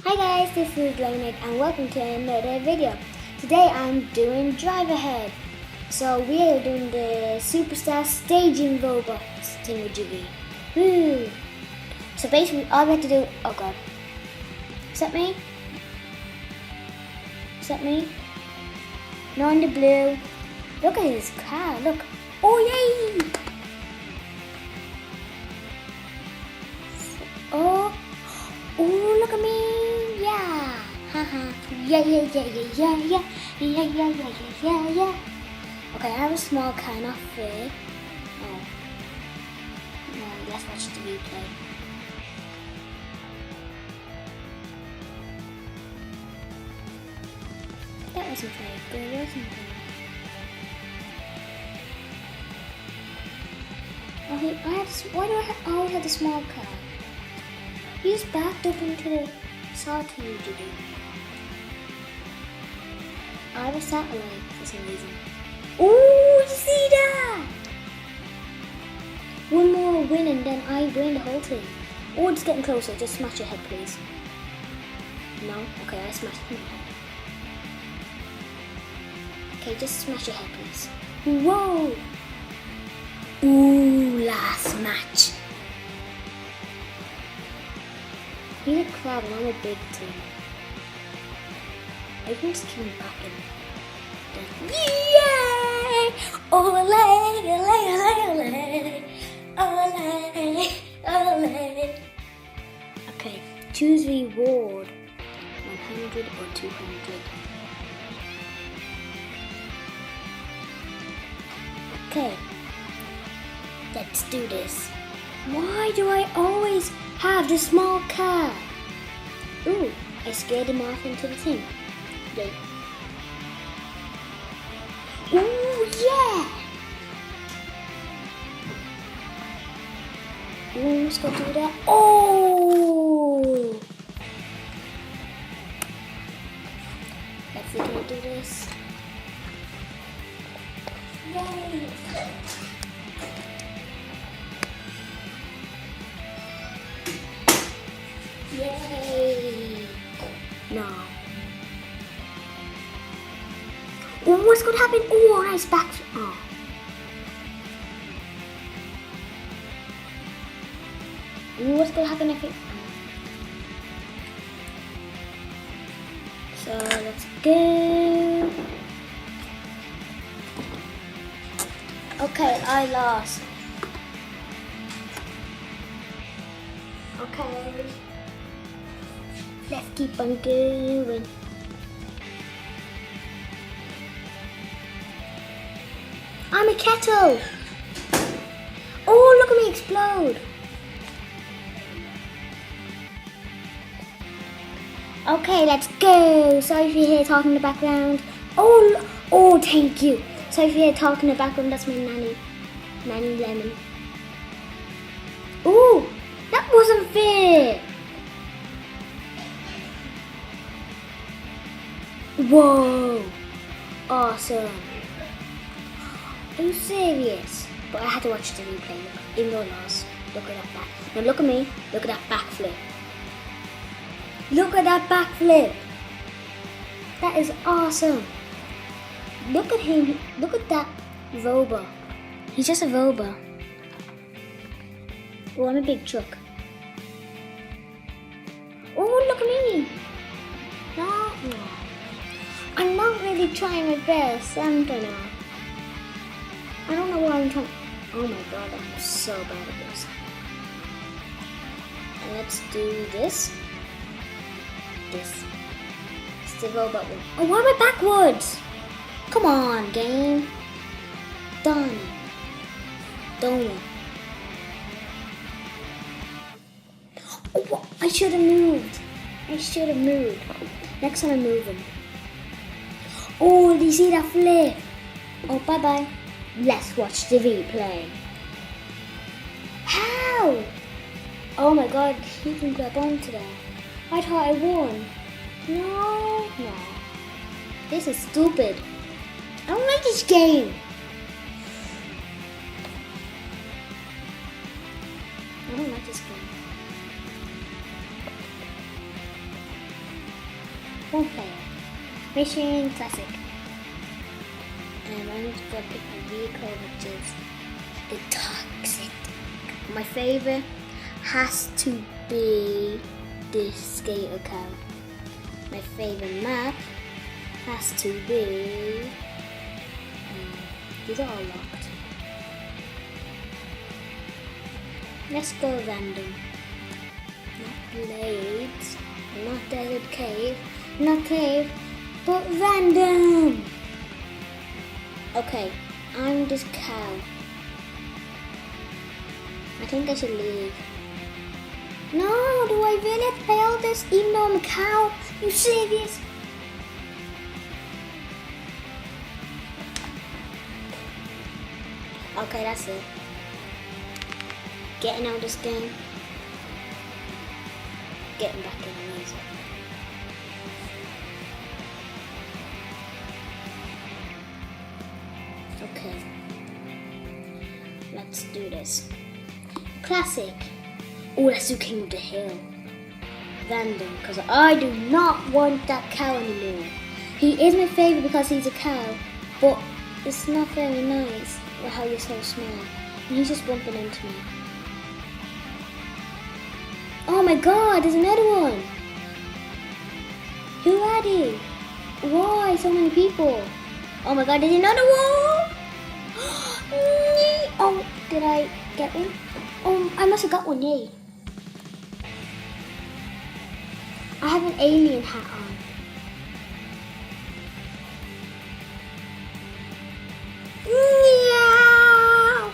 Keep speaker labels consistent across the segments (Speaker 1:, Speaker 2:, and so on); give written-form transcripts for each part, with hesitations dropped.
Speaker 1: Hi guys, this is Leonard and welcome to another video. Today I'm doing Drive Ahead. So we are doing the Superstar Staging Robots thingamajiggy. Woo! So basically all we have to do, oh god. Is that me? Is that me? No, in the blue. Look at his car, look. Oh yay! Oh, look at me. Yeah. Haha. Yeah. Okay, I have a small car, not fair. Oh. No, let's watch the replay. That wasn't very good, wasn't it? Why do I always have the small car? He just backed up into the salty dude. I have a satellite for some reason. Ooh, you see that? One more win and then I win the whole thing. Oh, it's getting closer. Just smash your head, please. No? Okay, I smashed my head. Okay, just smash your head, please. Whoa! Ooh, last match. He's a crab and I'm a big team. I can just keep him back in. Yay! Ole, ole. Okay, choose reward. 100 or 200. Okay, let's do this. Why do I always have the small car? Ooh, I scared him off into the thing. Wait. Ooh, yeah! Ooh, let's go do that. Oh! Let's see, can I do this? Yay! Yay! No. Oh, what's going to happen? Oh, nice back. Oh. Ooh, what's going to happen if it... So, let's go. Okay, I lost. Okay. Let's keep on going. I'm a kettle! Oh, look at me explode! Okay, let's go! Sorry if you hear talking in the background. Oh, thank you! Sorry if you hear talking in the background, that's my nanny. Nanny Lemon. Oh, that wasn't fair! Whoa! Awesome! Are you serious? But I had to watch the replay. Even though I lost. Look at that back. Now look at me. Look at that backflip. Look at that backflip. That is awesome. Look at him. Look at that robot. He's just a robot. Oh, I'm a big truck. Oh, look at me. No. I'm not really trying my best, am I now? I don't know what I'm trying. Oh my god, I'm so bad at this. And let's do this. This. It's the robot one. Oh, why am I backwards? Come on, game. Done. Done. Oh, I should have moved. Next time I'm moving. Oh, do you see that flip? Oh, bye-bye. Let's watch the replay. How? Oh my god, he can grab onto that. I thought I won. No. This is stupid. I don't like this game. I don't like this game. One player. Mission Classic. And I'm just gonna pick my vehicle, which is the Toxic. My favorite has to be the Skater Cow. My favorite map has to be. These are all locked. Let's go random. Not Blades, not Desert Cave, not Cave, but random. Okay, I'm this cow. I think I should leave. No, do I really have to play all this even though I'm a cow? You serious? Okay, that's it. Getting out of this game. Getting back in the music. Okay. Let's do this. Classic. Oh, let's do King of the Hill. Random, because I do not want that cow anymore. He is my favourite because he's a cow, but it's not very nice how you're so small. And he's just bumping into me. Oh my god, there's another one. Who are they? Why so many people? Oh my god, there's another one. Oh, did I get one? Oh, I must have got one, yay. I have an alien hat on. Meow.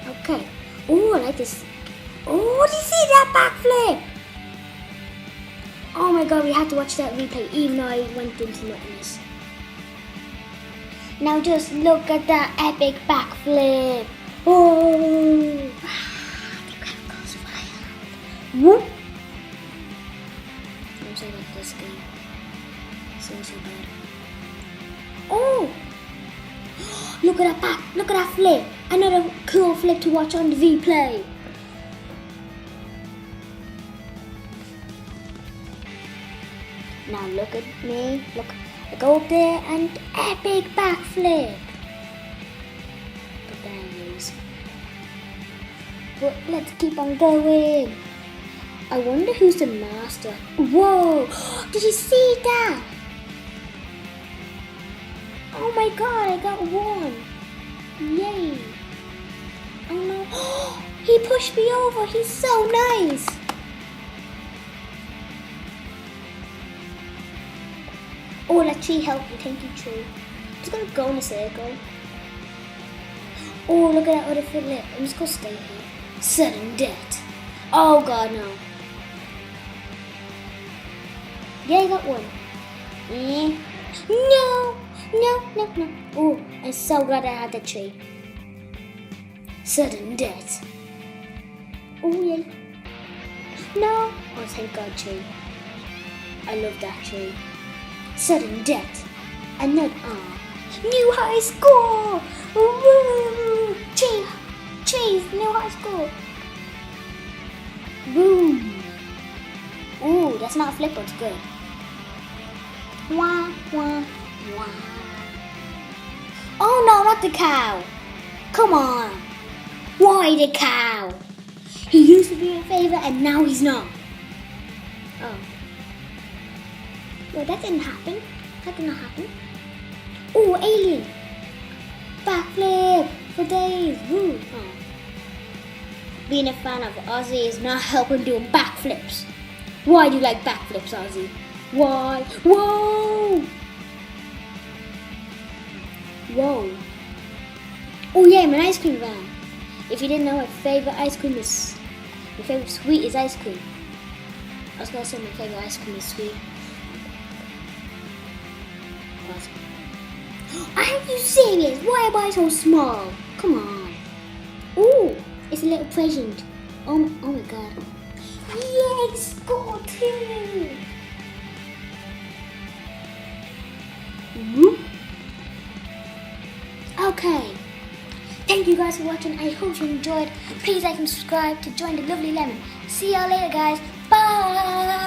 Speaker 1: Okay. Oh, I like this. Oh, did you see that backflip? Oh my god, we had to watch that replay even though I went into nothingness. Now just look at that epic backflip. Oh. The crowd goes wild. Whoop. I'm so like this game. So bad. Oh! Look at that back. Look at that flip. Another cool flip to watch on the replay. Now look at me. Look. I go up there and epic backflip. But anyways. But let's keep on going. I wonder who's the master. Whoa! Did you see that? Oh my god, I got one. Yay. Oh no. He pushed me over. He's so nice. Oh, that tree helped me. Thank you, tree. I'm just gonna go in a circle. Oh, look at that other flip. I'm just gonna stay here. Sudden death. Oh god, no. Yeah, I got one. No. Oh, I'm so glad I had that tree. Sudden death. Oh, yeah. No. Oh, thank God, tree. I love that tree. Sudden death. Another. New high score. Woo! Cheese. New high score. Boom. Ooh, that's not a flip, but it's good. Wah, wah, wah. Oh no, not the cow. Come on. Why the cow? He used to be your favorite and now he's not. Oh. Well, that didn't happen. That did not happen. Oh, alien. Backflip for days. Woo. Oh. Being a fan of Ozzy is not helping doing backflips. Why do you like backflips, Ozzy? Why? Whoa! Whoa. Oh yeah, I'm an ice cream van. If you didn't know, my favorite ice cream is... My favorite sweet is ice cream. I was gonna say my favorite ice cream is sweet. Are you serious? Why am I so small? Come on. Ooh, it's a little present. Oh my god. Yes, score two. Okay. Thank you guys for watching. I hope you enjoyed. Please like and subscribe to join the lovely lemon. See y'all later, guys. Bye.